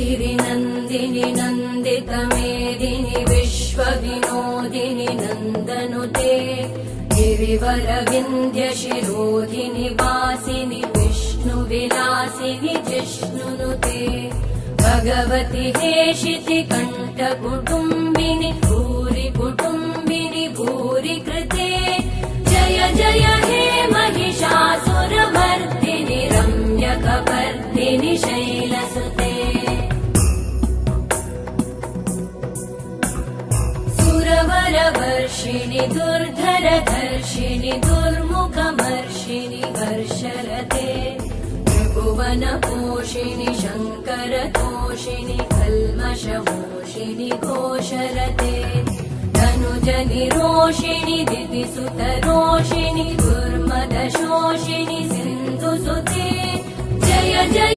गिरिनन्दिनि नन्दितमेदिनि विश्वविनोदिनि नन्दनुते गिरिवरविन्ध्यशिरोधिनि वासिनि विष्णुविलासिनि जिष्णुनुते भगवति हेशिति कण्ठकुटुम्बिनि भूरि कुटुम्बिनि भूरि कृते जय जय हे महिषासुरमर्दिनि रम्यकपर्दिनि शैलसुते सुरवरवर्षिणि दुर्धरधर्षिणि दुर्मुखमर्षिणि हर्षरते त्रिभुवनपोषिणि शङ्करतोषिणि कल्मषमोषिणि घोषरते धनुजनिरोषिणि दितिसुतरोषिणि दुर्मदशोषिणि सिन्धुसुते जय जय